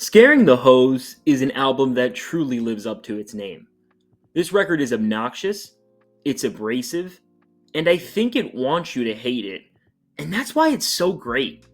Scaring the Hose is an album that truly lives up to its name. This record is obnoxious, it's abrasive, and I think it wants you to hate it. And that's why it's so great.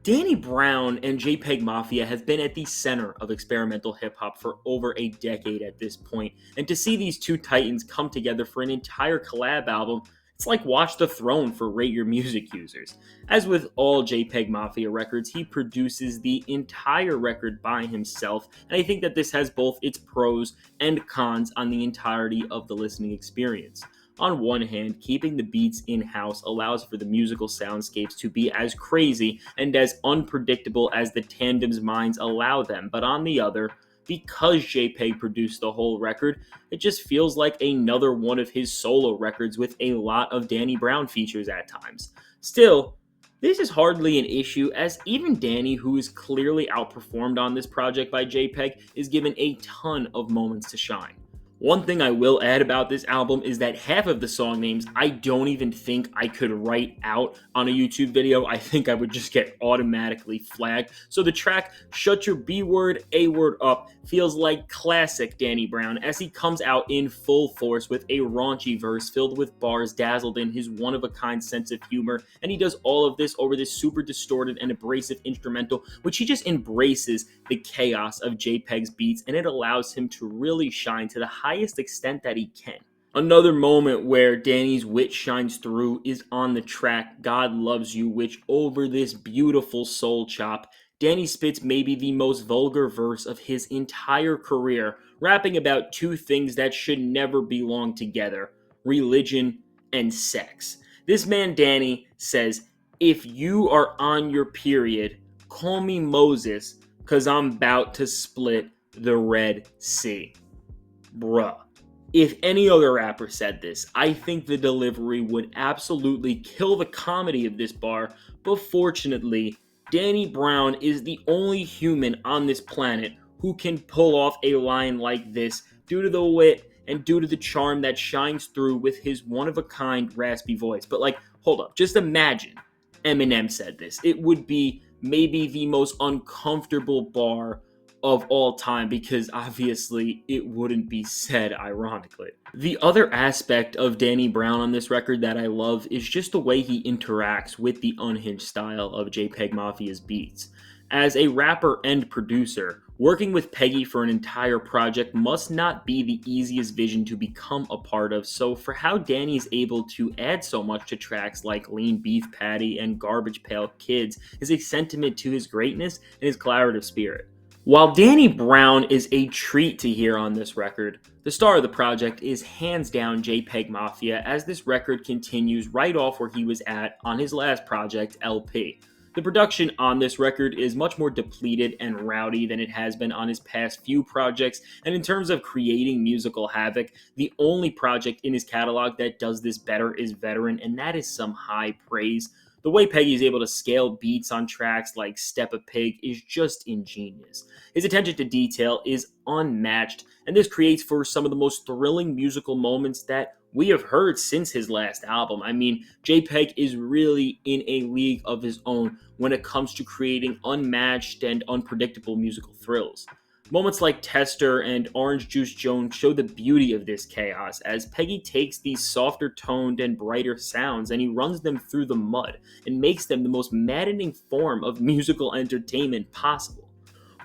Danny Brown and JPEGMAFIA have been at the center of experimental hip hop for over a decade at this point, and to see these two titans come together for an entire collab album, it's like Watch the Throne for Rate Your Music users. As with all JPEGMAFIA records, he produces the entire record by himself, and I think that this has both its pros and cons on the entirety of the listening experience. On one hand, keeping the beats in-house allows for the musical soundscapes to be as crazy and as unpredictable as the tandem's minds allow them, but on the other, because JPEG produced the whole record, it just feels like another one of his solo records with a lot of Danny Brown features at times. Still, this is hardly an issue, as even Danny, who is clearly outperformed on this project by JPEG, is given a ton of moments to shine. One thing I will add about this album is that half of the song names I don't even think I could write out on a YouTube video. I think I would just get automatically flagged. So the track Shut Your B Word, A Word Up feels like classic Danny Brown as he comes out in full force with a raunchy verse filled with bars dazzled in his one-of-a-kind sense of humor, and he does all of this over this super distorted and abrasive instrumental, which he just embraces the chaos of JPEG's beats, and it allows him to really shine to the highest extent that he can. Another moment where Danny's wit shines through is on the track God Loves You, which over this beautiful soul chop, Danny spits maybe the most vulgar verse of his entire career, rapping about two things that should never belong together: religion and sex. This man Danny says, "If you are on your period, call me Moses, 'cause I'm about to split the Red Sea." Bruh. If any other rapper said this, I think the delivery would absolutely kill the comedy of this bar, but fortunately, Danny Brown is the only human on this planet who can pull off a line like this due to the wit and due to the charm that shines through with his one-of-a-kind raspy voice. But hold up, just imagine Eminem said this. It would be maybe the most uncomfortable bar of all time, because obviously it wouldn't be said ironically. The other aspect of Danny Brown on this record that I love is just the way he interacts with the unhinged style of JPEGMAFIA's beats. As a rapper and producer, working with Peggy for an entire project must not be the easiest vision to become a part of, so for how Danny is able to add so much to tracks like Lean Beef Patty and Garbage Pail Kids is a sentiment to his greatness and his collaborative spirit. While Danny Brown is a treat to hear on this record, the star of the project is hands down JPEGMAFIA, as this record continues right off where he was at on his last project, LP. The production on this record is much more depleted and rowdy than it has been on his past few projects, and in terms of creating musical havoc, the only project in his catalog that does this better is Veteran, and that is some high praise. The way Peggy is able to scale beats on tracks like Step a Pig is just ingenious. His attention to detail is unmatched, and this creates for some of the most thrilling musical moments that we have heard since his last album. I mean, JPEG is really in a league of his own when it comes to creating unmatched and unpredictable musical thrills. Moments like Tester and Orange Juice Jones show the beauty of this chaos, as Peggy takes these softer toned and brighter sounds and he runs them through the mud and makes them the most maddening form of musical entertainment possible.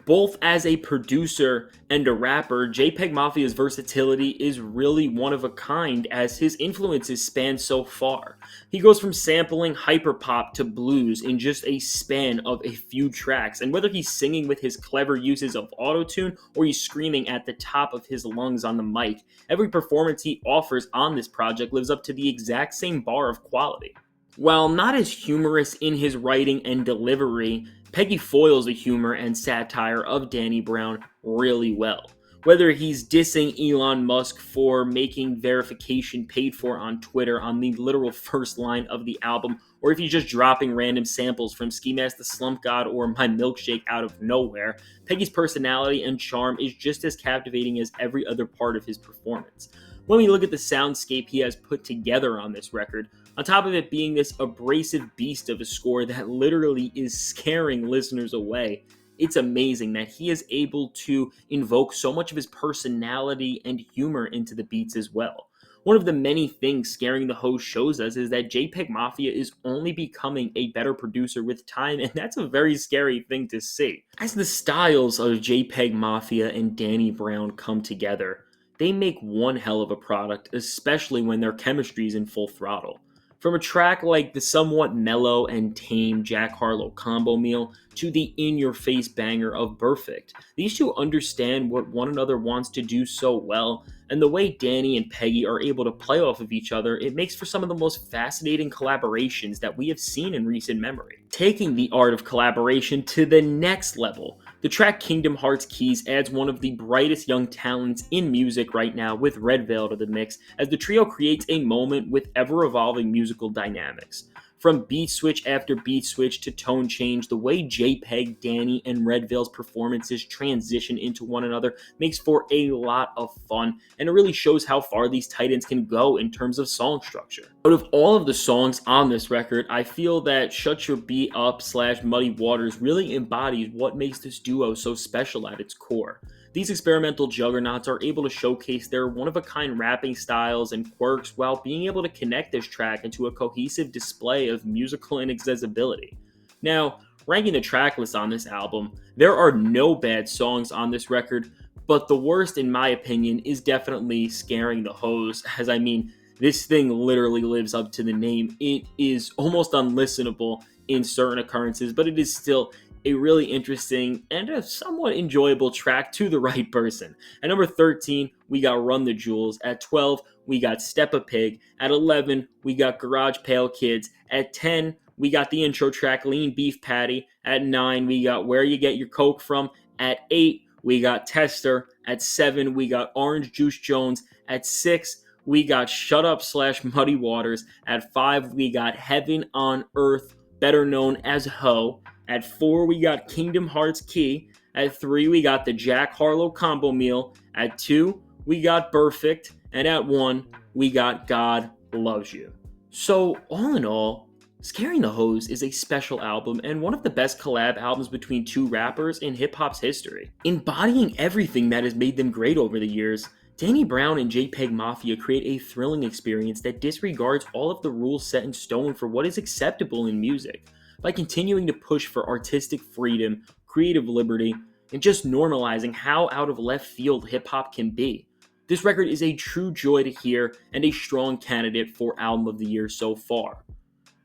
Both as a producer and a rapper, JPEGMAFIA's versatility is really one of a kind, as his influences span so far. He goes from sampling hyperpop to blues in just a span of a few tracks, and whether he's singing with his clever uses of autotune or he's screaming at the top of his lungs on the mic, every performance he offers on this project lives up to the exact same bar of quality. While not as humorous in his writing and delivery, Peggy foils the humor and satire of Danny Brown really well. Whether he's dissing Elon Musk for making verification paid for on Twitter on the literal first line of the album, or if he's just dropping random samples from Ski Mask the Slump God or My Milkshake out of nowhere, Peggy's personality and charm is just as captivating as every other part of his performance. When we look at the soundscape he has put together on this record, on top of it being this abrasive beast of a score that literally is scaring listeners away, It's amazing that he is able to invoke so much of his personality and humor into the beats as well. One of the many things Scaring the Host shows us is that JPEGMAFIA is only becoming a better producer with time, and that's a very scary thing to see. As the styles of JPEGMAFIA and Danny Brown come together, they make one hell of a product, especially when their chemistry is in full throttle. From a track like the somewhat mellow and tame Jack Harlow combo meal to the in-your-face banger of Perfect, these two understand what one another wants to do so well, and the way Danny and Peggy are able to play off of each other, it makes for some of the most fascinating collaborations that we have seen in recent memory. Taking the art of collaboration to the next level, the track Kingdom Hearts Keys adds one of the brightest young talents in music right now with Red Veil to the mix, as the trio creates a moment with ever-evolving musical dynamics. From beat switch after beat switch to tone change, the way JPEG, Danny, and Red Veil's performances transition into one another makes for a lot of fun, and it really shows how far these titans can go in terms of song structure. Out of all of the songs on this record, I feel that Shut Your Beat Up / Muddy Waters really embodies what makes this duo so special at its core. These experimental juggernauts are able to showcase their one-of-a-kind rapping styles and quirks while being able to connect this track into a cohesive display of musical inaccessibility. Now, ranking the track list on this album, there are no bad songs on this record, but the worst in my opinion is definitely Scaring the Host, as I mean, this thing literally lives up to the name. It is almost unlistenable in certain occurrences, but it is still a really interesting and a somewhat enjoyable track to the right person. At number 13, we got Run the Jewels. At 12, we got Step a Pig. At 11, we got Garage Pale Kids. At 10, we got the intro track Lean Beef Patty. At 9, we got Where You Get Your Coke From. At 8, we got Tester. At 7, we got Orange Juice Jones. At 6, we got Shut Up / Muddy Waters. At 5, we got Heaven on Earth, better known as Ho. At 4, we got Kingdom Hearts Key. At 3, we got the Jack Harlow combo meal. At 2, we got Perfect. And at 1, we got God Loves You. So, all in all, Scaring the Host is a special album and one of the best collab albums between two rappers in hip-hop's history. Embodying everything that has made them great over the years, Danny Brown and JPEGMAFIA create a thrilling experience that disregards all of the rules set in stone for what is acceptable in music, by continuing to push for artistic freedom, creative liberty, and just normalizing how out of left field hip-hop can be. This record is a true joy to hear and a strong candidate for Album of the Year so far.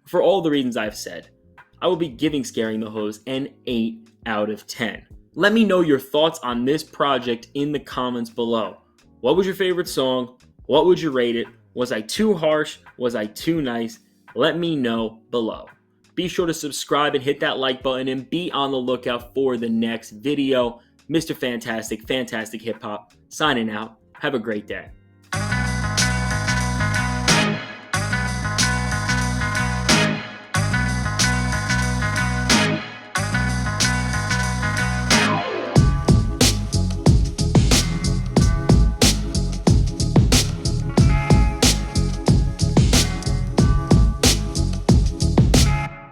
For all the reasons I've said, I will be giving Scaring the Host an 8 out of 10. Let me know your thoughts on this project in the comments below. What was your favorite song? What would you rate it? Was I too harsh? Was I too nice? Let me know below. Be sure to subscribe and hit that like button and be on the lookout for the next video. Mr. Fantastic Hip Hop, signing out. Have a great day.